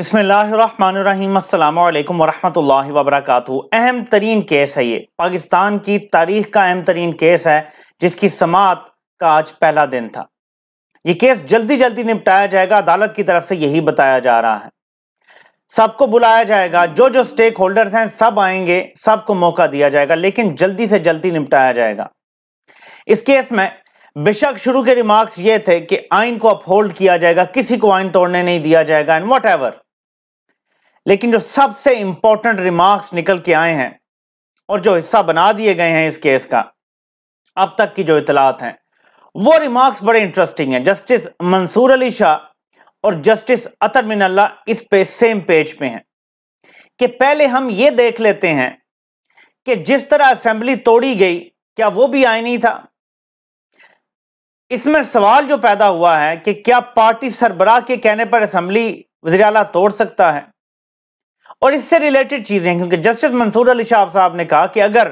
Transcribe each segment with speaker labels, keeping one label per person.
Speaker 1: بسم اللہ الرحمن الرحیم السلام علیکم ورحمۃ اللہ وبرکاتہ۔ اہم ترین کیس ہے، یہ پاکستان کی تاریخ کا اہم ترین کیس ہے جس کی سماعت کا آج پہلا دن تھا۔ یہ کیس جلدی نپٹایا جائے گا، عدالت کی طرف سے یہی بتایا جا رہا ہے۔ سب کو بلایا جائے گا، جو سٹیک ہولڈرز ہیں سب آئیں گے، سب کو موقع دیا جائے گا، لیکن جلدی سے جلدی نپٹایا جائے گا۔ اس کیس میں بے شک شروع کے ریمارکس یہ تھے کہ آئین کو اپہولڈ کیا جائے گا، کسی کو آئین توڑنے نہیں دیا جائے گا، اینڈ واٹ ایور۔ لیکن جو سب سے امپورٹنٹ ریمارکس نکل کے آئے ہیں اور جو حصہ بنا دیے گئے ہیں اس کیس کا، اب تک کی جو اطلاعات ہیں وہ ریمارکس بڑے انٹرسٹنگ ہیں۔ جسٹس منصور علی شاہ اور جسٹس اطہر من اللہ اس پہ سیم پیج پہ ہیں کہ پہلے ہم یہ دیکھ لیتے ہیں کہ جس طرح اسمبلی توڑی گئی کیا وہ بھی آئینی تھا۔ اس میں سوال جو پیدا ہوا ہے کہ کیا پارٹی سربراہ کے کہنے پر اسمبلی وزیر اعلیٰ توڑ سکتا ہے، اور اس سے ریلیٹڈ چیزیں، کیونکہ جسٹس منصور علی شاہ صاحب نے کہا کہ اگر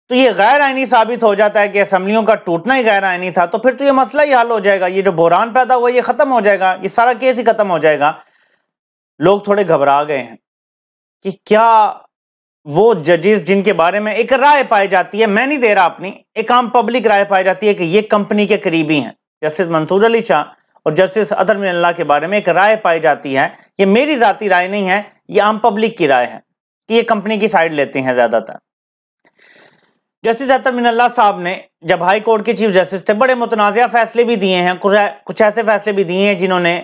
Speaker 1: تو یہ غیر آئینی ثابت ہو جاتا ہے کہ اسمبلیوں کا ٹوٹنا ہی غیر آئینی تھا، تو پھر تو یہ مسئلہ ہی حل ہو جائے گا، یہ جو بحران پیدا ہوا یہ ختم ہو جائے گا، یہ سارا کیس ہی ختم ہو جائے گا۔ لوگ تھوڑے گھبرا گئے ہیں کہ کیا وہ ججز جن کے بارے میں ایک رائے پائی جاتی ہے، میں نہیں دے رہا اپنی، ایک عام پبلک رائے پائی جاتی ہے کہ یہ کمپنی کے قریبی ہیں، جسٹس منصور علی شاہ اور جسٹس اطہر من اللہ کے بارے میں ایک رائے پائی جاتی ہے، یہ میری ذاتی رائے نہیں ہے، یہ عام پبلک کی رائے ہے کہ یہ کمپنی کی سائیڈ لیتے ہیں زیادہ تر۔ جسٹس اطہر من اللہ صاحب نے جب ہائی کورٹ کے چیف جسٹس تھے بڑے متنازعہ فیصلے بھی دیے ہیں، کچھ ایسے فیصلے بھی دیے ہیں جنہوں نے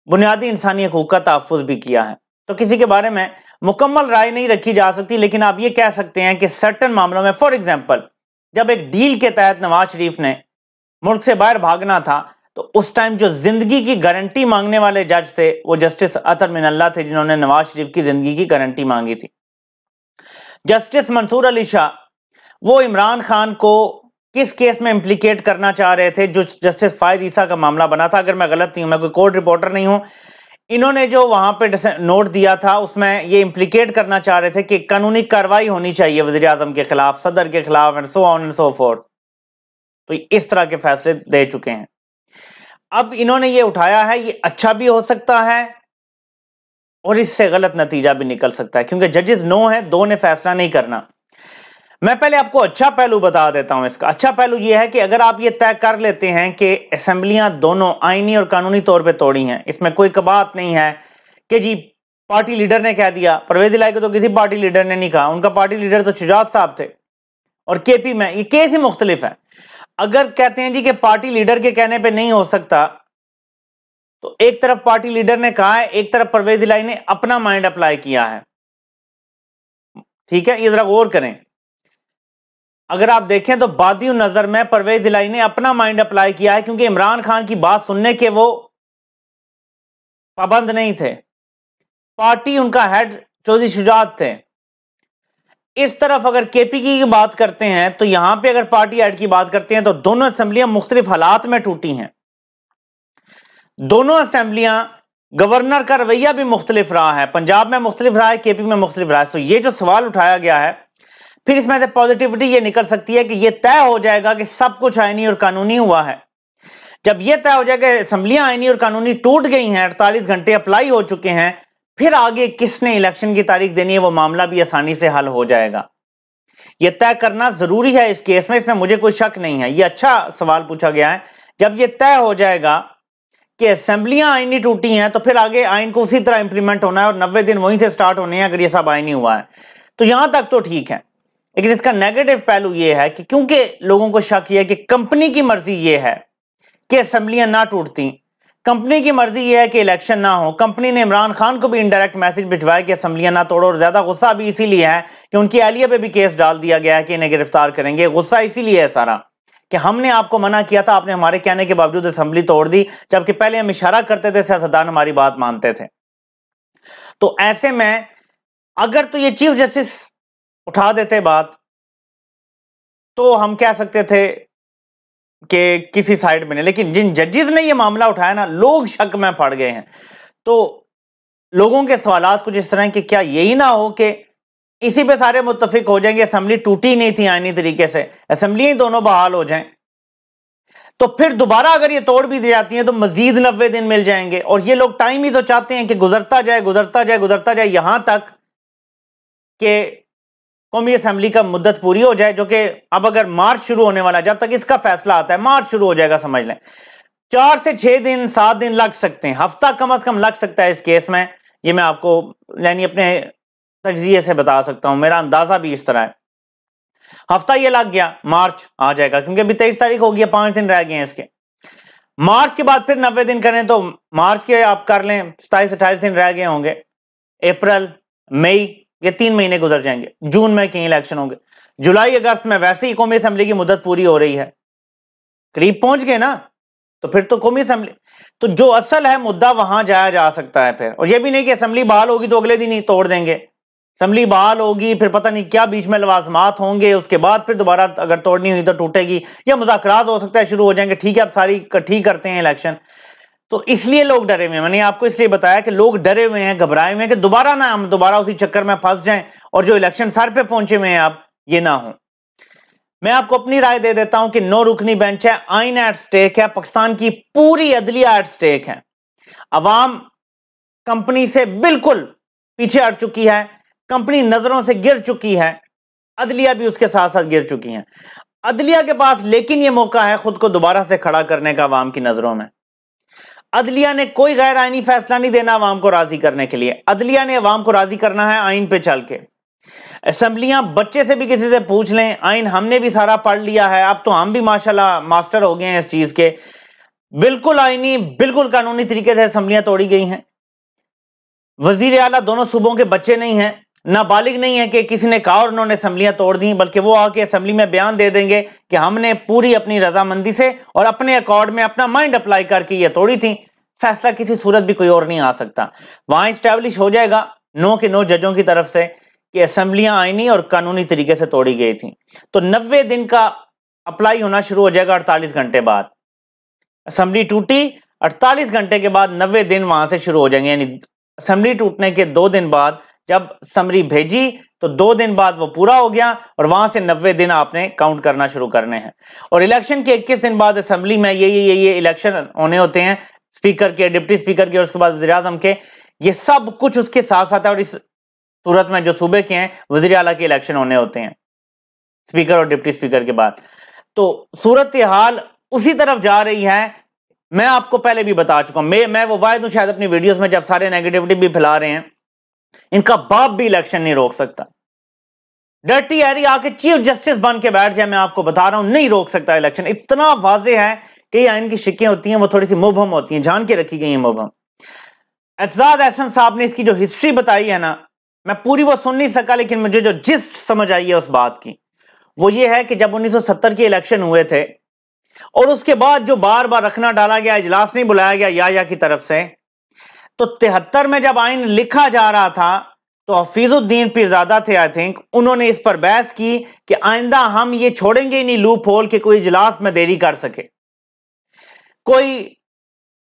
Speaker 1: بنیادی انسانی حقوق کا تحفظ بھی کیا ہے، تو کسی کے بارے میں مکمل رائے نہیں رکھی جا سکتی، لیکن آپ یہ کہہ سکتے ہیں کہ سرٹن معاملوں میں، فار ایگزامپل جب ایک ڈیل کے تحت نواز شریف نے ملک سے باہر بھاگنا تھا تو اس ٹائم جو زندگی کی گارنٹی مانگنے والے جج تھے وہ جسٹس اطہر من اللہ تھے، جنہوں نے نواز شریف کی زندگی کی گارنٹی مانگی تھی۔ جسٹس منصور علی شاہ وہ عمران خان کو کس کیس میں امپلیکیٹ کرنا چاہ رہے تھے، جو جسٹس فائد عیسیٰ کا معاملہ بنا تھا، اگر میں غلط نہیں ہوں، میں کوئی کورٹ رپورٹر نہیں ہوں، انہوں نے جو وہاں پہ نوٹ دیا تھا اس میں یہ امپلیکیٹ کرنا چاہ رہے تھے کہ قانونی کارروائی ہونی چاہیے وزیر اعظم کے خلاف، صدر کے خلاف، and so on and so forth۔ تو اس طرح کے فیصلے دے چکے ہیں۔ اب انہوں نے یہ اٹھایا ہے، یہ اچھا بھی ہو سکتا ہے اور اس سے غلط نتیجہ بھی نکل سکتا ہے، کیونکہ ججز نو ہے، دو نے فیصلہ نہیں کرنا۔ میں پہلے آپ کو اچھا پہلو بتا دیتا ہوں۔ اس کا اچھا پہلو یہ ہے کہ اگر آپ یہ طے کر لیتے ہیں کہ اسمبلیاں دونوں آئینی اور قانونی طور پہ توڑی ہیں، اس میں کوئی بات نہیں ہے کہ جی پارٹی لیڈر نے کہہ دیا، پرویز الہی کو تو کسی پارٹی لیڈر نے نہیں کہا، ان کا پارٹی لیڈر تو شجاعت صاحب تھے، اور کے پی میں یہ کیس ہی مختلف ہے۔ اگر کہتے ہیں جی کہ پارٹی لیڈر کے کہنے پہ نہیں ہو سکتا، تو ایک طرف پارٹی لیڈر نے کہا ہے، ایک طرف پرویز الہی نے اپنا مائنڈ اپلائی کیا ہے، ٹھیک ہے، یہ ذرا غور کریں۔ اگر آپ دیکھیں تو بادی نظر میں پرویز الہی نے اپنا مائنڈ اپلائی کیا ہے، کیونکہ عمران خان کی بات سننے کے وہ پابند نہیں تھے، پارٹی ان کا ہیڈ چودھری شجاعت تھے۔ اس طرف اگر کے پی کی بات کرتے ہیں تو یہاں پہ اگر پارٹی ہیڈ کی بات کرتے ہیں تو دونوں اسمبلیاں مختلف حالات میں ٹوٹی ہیں، دونوں اسمبلیاں گورنر کا رویہ بھی مختلف رہا ہے، پنجاب میں مختلف رہا ہے، کے پی میں مختلف رہا ہے۔ تو یہ جو سوال اٹھایا گیا ہے، پھر اس میں سے پازیٹیوٹی یہ نکل سکتی ہے کہ یہ طے ہو جائے گا کہ سب کچھ آئینی اور قانونی ہوا ہے۔ جب یہ طے ہو جائے کہ اسمبلیاں آئینی اور قانونی ٹوٹ گئی ہیں، 48 گھنٹے اپلائی ہو چکے ہیں، پھر آگے کس نے الیکشن کی تاریخ دینی ہے وہ معاملہ بھی آسانی سے حل ہو جائے گا۔ یہ طے کرنا ضروری ہے اس کیس میں، اس میں مجھے کوئی شک نہیں ہے۔ یہ اچھا سوال پوچھا گیا ہے، جب یہ طے ہو جائے گا کہ اسمبلیاں آئینی ٹوٹی ہیں تو پھر آگے آئین کو اسی طرح امپلیمنٹ ہونا ہے اور 90 دن وہیں سے سٹارٹ ہونے ہیں اگر یہ سب آئینی ہوا ہے تو یہاں تک تو ٹھیک ہے۔ لیکن اس کا نیگیٹو پہلو یہ ہے کہ کیونکہ لوگوں کو شک یہ ہے کہ کمپنی کی مرضی یہ ہے کہ اسمبلیاں نہ ٹوٹتی، کمپنی کی مرضی یہ ہے کہ الیکشن نہ ہو، کمپنی نے عمران خان کو بھی انڈائریکٹ میسج بھجوایا کہ اسمبلیاں نہ توڑو، اور زیادہ غصہ بھی اسی لیے ہے کہ ان کی اہلیہ پہ بھی کیس ڈال دیا گیا ہے کہ انہیں گرفتار کریں گے۔ غصہ اسی لیے ہے سارا کہ ہم نے آپ کو منع کیا تھا، آپ نے ہمارے کہنے کے باوجود اسمبلی توڑ دی، جبکہ پہلے ہم اشارہ کرتے تھے، سیاستدان ہماری بات مانتے تھے۔ تو ایسے میں اگر تو یہ چیف جسٹس اٹھا دیتے بات تو ہم کہہ سکتے تھے کہ کسی سائیڈ میں نہیں، لیکن جن ججز نے یہ معاملہ اٹھایا نا، لوگ شک میں پڑ گئے ہیں۔ تو لوگوں کے سوالات کچھ اس طرح کہ کیا یہی نہ ہو کہ اسی پہ سارے متفق ہو جائیں گے، اسمبلی ٹوٹی نہیں تھی آئینی طریقے سے، اسمبلیاں ہی دونوں بحال ہو جائیں۔ تو پھر دوبارہ اگر یہ توڑ بھی دی جاتی ہیں تو مزید 90 دن مل جائیں گے، اور یہ لوگ ٹائم ہی تو چاہتے ہیں کہ گزرتا جائے یہاں تک کہ قومی اسمبلی کا مدت پوری ہو جائے، جو کہ اب اگر مارچ شروع ہونے والا ہے، جب تک اس کا فیصلہ آتا ہے مارچ شروع ہو جائے گا، سمجھ لیں 4 سے 6 دن 7 دن لگ سکتے ہیں، ہفتہ کم از کم لگ سکتا ہے اس کیس میں. یہ میں آپ کو یعنی اپنے تجزیے سے بتا سکتا ہوں، میرا اندازہ بھی اس طرح ہے. ہفتہ یہ لگ گیا، مارچ آ جائے گا، کیونکہ ابھی 23 تاریخ ہو گیا، 5 دن رہ گئے ہیں اس کے. مارچ کے بعد پھر 90 دن کریں تو مارچ کے آپ کر لیں 27-28 دن رہ گئے ہوں گے. اپریل، مئی، یہ 3 مہینے گزر جائیں گے. جون میں کہیں الیکشن ہوں گے. جولائی اگست میں ویسے ہی قومی اسمبلی کی مدت پوری ہو رہی ہے، قریب پہنچ گئے نا، تو پھر تو قومی اسمبلی تو جو اصل ہے مدعا وہاں جایا جا سکتا ہے پھر. اور یہ بھی نہیں کہ اسمبلی بحال ہوگی تو اگلے دن ہی توڑ دیں گے. اسمبلی بحال ہوگی، پھر پتہ نہیں کیا بیچ میں لوازمات ہوں گے، اس کے بعد پھر دوبارہ اگر توڑنی ہوئی تو ٹوٹے گی، یا مذاکرات ہو سکتا ہے شروع ہو جائیں گے، ٹھیک ہے اب ساری کٹھی کرتے ہیں الیکشن. تو اس لیے لوگ ڈرے ہوئے ہیں. میں نے آپ کو اس لیے بتایا کہ لوگ ڈرے ہوئے ہیں، گھبرائے ہوئے ہیں کہ دوبارہ نہ ہم دوبارہ اسی چکر میں پھنس جائیں اور جو الیکشن سر پہ پہنچے ہوئے ہیں اب یہ نہ ہوں. میں آپ کو اپنی رائے دے دیتا ہوں کہ 9 رکنی بینچ ہے، آئین ایٹ سٹیک ہے، پاکستان کی پوری عدلیہ ایٹ سٹیک ہے. عوام کمپنی سے بالکل پیچھے ہٹ چکی ہے، کمپنی نظروں سے گر چکی ہے، عدلیہ بھی اس کے ساتھ ساتھ گر چکی ہیں. عدلیہ کے پاس لیکن یہ موقع ہے خود کو دوبارہ سے کھڑا کرنے کا عوام کی نظروں میں. عدلیہ نے کوئی غیر آئینی فیصلہ نہیں دینا عوام کو راضی کرنے کے لیے، عدلیہ نے عوام کو راضی کرنا ہے آئین پہ چل کے. اسمبلیاں بچے سے بھی کسی سے پوچھ لیں، آئین ہم نے بھی سارا پڑھ لیا ہے، اب تو ہم بھی ماشاءاللہ ماسٹر ہو گئے ہیں اس چیز کے. بالکل آئینی، بالکل قانونی طریقے سے اسمبلیاں توڑی گئی ہیں. وزیر اعلیٰ دونوں صوبوں کے بچے نہیں ہیں، نابالغ نہیں ہیں کہ کسی نے کہا اور انہوں نے اسمبلیاں توڑ دیں، بلکہ وہ آ کے اسمبلی میں بیان دے دیں گے کہ ہم نے پوری اپنی رضامندی سے اور اپنے اکارڈ میں اپنا مائنڈ اپلائی کر کے یہ توڑی تھی. فیصلہ کسی صورت بھی کوئی اور نہیں آ سکتا. وہاں اسٹیبلش ہو جائے گا 9 کے 9 ججوں کی طرف سے کہ اسمبلیاں آئینی اور قانونی طریقے سے توڑی گئی تھیں. تو 90 دن کا اپلائی ہونا شروع ہو جائے گا 48 گھنٹے بعد. اسمبلی ٹوٹی 48 گھنٹے کے بعد 90 دن وہاں سے شروع ہو جائیں گے. یعنی اسمبلی ٹوٹنے کے 2 دن بعد جب سمری بھیجی تو 2 دن بعد وہ پورا ہو گیا، اور وہاں سے 90 دن آپ نے کاؤنٹ کرنا شروع کرنے ہیں. اور الیکشن کے 21 دن بعد اسمبلی میں یہ الیکشن ہونے ہوتے ہیں، اسپیکر کے، ڈپٹی اسپیکر کے، اور اس کے بعد وزیر اعظم کے. یہ سب کچھ اس کے ساتھ ساتھ ہے. اور اس صورت میں جو صوبے کے ہیں وزیر اعلیٰ کے الیکشن ہونے ہوتے ہیں اسپیکر اور ڈپٹی اسپیکر کے بعد. تو صورتحال اسی طرف جا رہی ہے. میں آپ کو پہلے بھی بتا چکا ہوں، میں وہ واحد ہوں شاید اپنی ویڈیوز میں جب سارے نیگیٹیوٹی بھی پھیلا رہے ہیں، ان کا باپ بھی الیکشن نہیں روک سکتا. ڈرٹی ایری آ کے چیف جسٹس بن کے بیٹھ جائے، میں آپ کو بتا رہا ہوں نہیں روک سکتا الیکشن. اتنا واضح ہے کہ یہ آئین کی شکیں ہوتی ہیں وہ تھوڑی سی مبہم ہوتی ہیں، جان کے رکھی گئی ہیں مبہم. اعتزاز احسن صاحب نے اس کی جو ہسٹری بتائی ہے نا، میں پوری وہ سن نہیں سکا، لیکن مجھے جو جسٹ سمجھ آئی ہے اس بات کی وہ یہ ہے کہ جب 1970 کے الیکشن ہوئے تھے اور اس کے بعد جو بار بار رکھنا ڈالا گیا، اجلاس نہیں بلایا گیا یا کی طرف سے، تو 73 میں جب آئین لکھا جا رہا تھا تو حفیظ الدین پیرزادہ تھے آئی تھنک، انہوں نے اس پر بحث کی کہ آئندہ ہم یہ چھوڑیں گے نہیں لوپ ہول کہ کوئی اجلاس میں دیری کر سکے، کوئی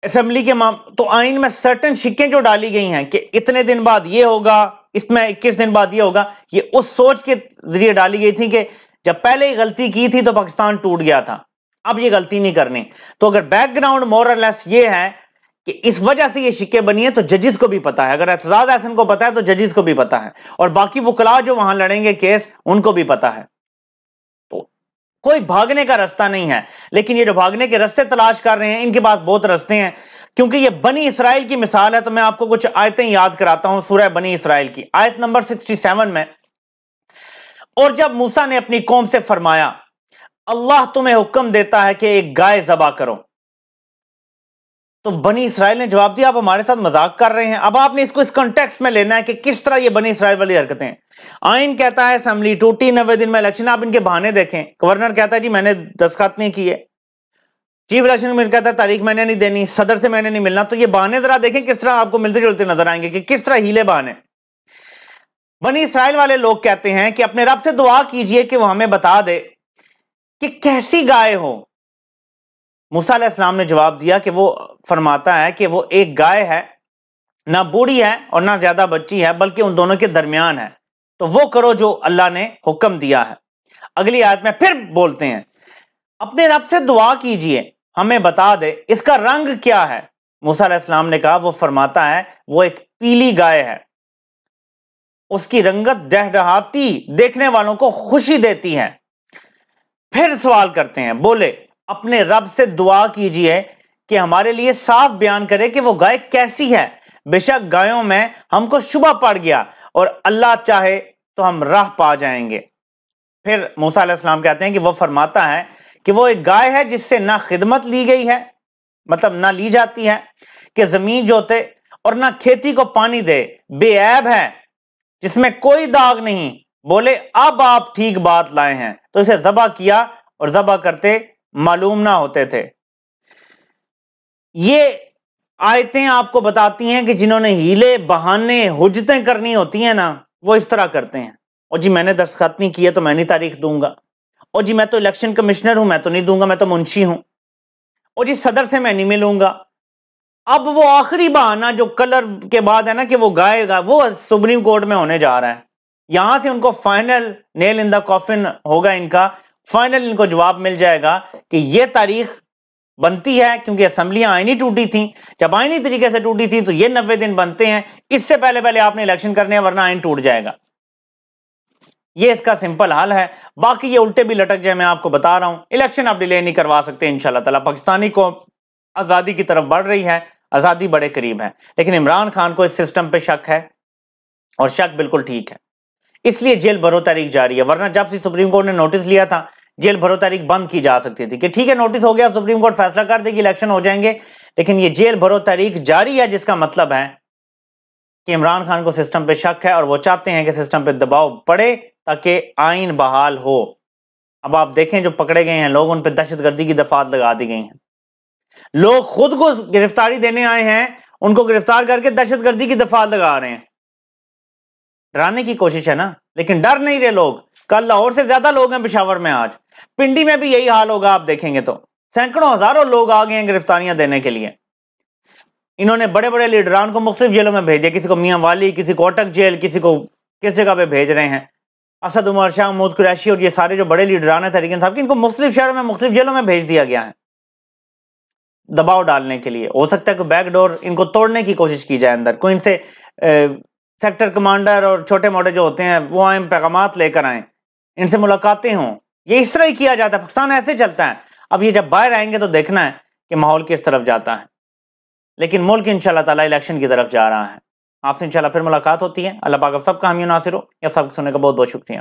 Speaker 1: اسمبلی کے تو آئین میں سرٹن شکیں جو ڈالی گئی ہیں کہ اتنے دن بعد یہ ہوگا، اس میں 21 دن بعد یہ ہوگا، یہ اس سوچ کے ذریعے ڈالی گئی تھی کہ جب پہلے ہی غلطی کی تھی تو پاکستان ٹوٹ گیا تھا، اب یہ غلطی نہیں کرنی. تو اگر بیک گراؤنڈ مور اور لیس یہ ہے کہ اس وجہ سے یہ شکیں بنی ہیں تو ججز کو بھی پتا ہے، اگر اعتزاز احسن کو پتا ہے تو ججز کو بھی پتا ہے، اور باقی وکلاء جو وہاں لڑیں گے کیس ان کو بھی پتا ہے. تو کوئی بھاگنے کا رستہ نہیں ہے. لیکن یہ جو بھاگنے کے رستے تلاش کر رہے ہیں ان کے پاس بہت رستے ہیں، کیونکہ یہ بنی اسرائیل کی مثال ہے. تو میں آپ کو کچھ آیتیں یاد کراتا ہوں سورہ بنی اسرائیل کی، آیت نمبر 67 میں. اور جب موسیٰ نے اپنی قوم سے فرمایا اللہ تمہیں حکم دیتا ہے کہ ایک گائے ذبح کرو، تو بنی اسرائیل نے جواب دیا آپ ہمارے ساتھ مذاق کر رہے ہیں. اب آپ نے اس کو اس کنٹیکسٹ میں لینا ہے کہ کس طرح یہ بنی اسرائیل والی حرکتیں ہیں. آئین کہتا ہے اسمبلی ٹوٹی 90 دن میں الیکشن، آپ ان کے بہانے دیکھیں. گورنر کہتا ہے جی میں نے دستخط نہیں کیے، چیف الیکشن کمیشن کہتا ہے تاریخ میں نے نہیں دینی، صدر سے میں نے نہیں ملنا. تو یہ بہانے ذرا دیکھیں کس طرح آپ کو ملتے جلتے نظر آئیں گے کہ کس طرح ہیلے بہانے. بنی اسرائیل والے لوگ کہتے ہیں کہ اپنے رب سے دعا کیجئے کہ وہ ہمیں بتا دے کہ کیسی گائے ہو. موسیٰ علیہ السلام نے جواب دیا کہ وہ فرماتا ہے کہ وہ ایک گائے ہے، نہ بوڑھی ہے اور نہ زیادہ بچی ہے، بلکہ ان دونوں کے درمیان ہے، تو وہ کرو جو اللہ نے حکم دیا ہے. اگلی آیت میں پھر بولتے ہیں اپنے رب سے دعا کیجئے ہمیں بتا دے اس کا رنگ کیا ہے۔ موسیٰ علیہ السلام نے کہا، وہ فرماتا ہے وہ ایک پیلی گائے ہے، اس کی رنگت دہدہاتی دیکھنے والوں کو خوشی دیتی ہے۔ پھر سوال کرتے ہیں، بولے اپنے رب سے دعا کیجئے کہ ہمارے لیے صاف بیان کرے کہ وہ گائے کیسی ہے، بے شک گایوں میں ہم کو شبہ پڑ گیا اور اللہ چاہے تو ہم راہ پا جائیں گے۔ پھر موسیٰ علیہ السلام کہتے ہیں کہ وہ فرماتا ہے کہ وہ ایک گائے ہے جس سے نہ خدمت لی گئی ہے، مطلب نہ لی جاتی ہے، کہ زمین جوتے اور نہ کھیتی کو پانی دے، بے عیب ہے، جس میں کوئی داغ نہیں۔ بولے اب آپ ٹھیک بات لائے ہیں، تو اسے ذبح کیا اور ذبح کرتے معلوم نہ ہوتے تھے۔ یہ آیتیں آپ کو بتاتی ہیں کہ جنہوں نے ہیلے بہانے حجتیں کرنی ہوتی ہیں نا، وہ اس طرح کرتے ہیں۔ اور جی میں نے دستخط نہیں کیے تو میں نہیں تاریخ دوں گا، اور جی میں تو الیکشن کمشنر ہوں، میں تو نہیں دوں گا، میں تو منشی ہوں، اور جی صدر سے میں نہیں ملوں گا۔ اب وہ آخری بہانہ جو کلر کے بعد ہے نا کہ وہ گائے گا، وہ سپریم کورٹ میں ہونے جا رہا ہے۔ یہاں سے ان کو فائنل نیل ان دا کافن ہوگا، ان کا فائنل ان کو جواب مل جائے گا کہ یہ تاریخ بنتی ہے، کیونکہ اسمبلیاں آئینی ٹوٹی تھیں، جب آئینی طریقے سے ٹوٹی تھیں تو یہ 90 دن بنتے ہیں، اس سے پہلے آپ نے الیکشن کرنے ہیں ورنہ آئین ٹوٹ جائے گا۔ یہ اس کا سمپل حل ہے۔ باقی یہ الٹے بھی لٹک جائے، میں آپ کو بتا رہا ہوں، الیکشن آپ ڈیلے نہیں کروا سکتے انشاءاللہ تعالی۔ پاکستانی قوم آزادی کی طرف بڑھ رہی ہے، آزادی بڑے قریب ہے، لیکن عمران خان کو اس سسٹم پہ شک ہے، اور شک بالکل ٹھیک ہے، اس لیے جیل بھرو تاریخ جاری ہے۔ ورنہ جب سے سپریم کورٹ نے نوٹس لیا تھا، جیل بھرو تاریخ بند کی جا سکتی تھی کہ ٹھیک ہے نوٹس ہو گیا، سپریم کورٹ فیصلہ کر دے گی، الیکشن ہو جائیں گے، لیکن یہ جیل بھرو تاریخ جاری ہے، جس کا مطلب ہے کہ عمران خان کو سسٹم پہ شک ہے اور وہ چاہتے ہیں کہ سسٹم پہ دباؤ پڑے تاکہ آئین بحال ہو۔ اب آپ دیکھیں جو پکڑے گئے ہیں لوگ، ان پہ دہشت گردی کی دفعات لگا دی گئی ہیں، لوگ خود کو گرفتاری دینے آئے ہیں، ان کو گرفتار کر کے دہشت گردی کی دفعات لگا رہے ہیں۔ ڈرانے کی کوشش ہے نا، لیکن ڈر نہیں رہے لوگ۔ کل لاہور سے زیادہ لوگ ہیں پشاور میں، آج پنڈی میں بھی یہی حال ہوگا، آپ دیکھیں گے تو سینکڑوں ہزاروں لوگ آ گئے ہیں گرفتاریاں دینے کے لیے۔ انہوں نے بڑے بڑے لیڈران کو مختلف جیلوں میں بھیج دیا، کسی کو میاں والی، کسی کو اٹک جیل، کسی کو کس جگہ پہ بھیج رہے ہیں۔ اسد عمر شاہ، محمود قریشی اور یہ سارے جو بڑے لیڈران ہیں تحریک انصاف کے، ان کو مختلف شہروں میں مختلف جیلوں میں بھیج دیا گیا ہے دباؤ ڈالنے کے لیے۔ ہو سکتا ہے کہ بیک ڈور ان کو توڑنے کی کوشش کی جائے، اندر کوئی ان سے سیکٹر کمانڈر اور چھوٹے موٹے جو ہوتے ہیں وہ آئیں، پیغامات لے کر آئیں، ان سے ملاقاتیں ہوں۔ یہ اس طرح ہی کیا جاتا ہے، پاکستان ایسے چلتا ہے۔ اب یہ جب باہر آئیں گے تو دیکھنا ہے کہ ماحول کس طرف جاتا ہے، لیکن ملک انشاءاللہ تعالی الیکشن کی طرف جا رہا ہے۔ آپ سے انشاءاللہ پھر ملاقات ہوتی ہے۔ اللہ پاک آپ سب کا حامی و ناصر ہو۔ یا سب سننے کا بہت بہت شکریہ۔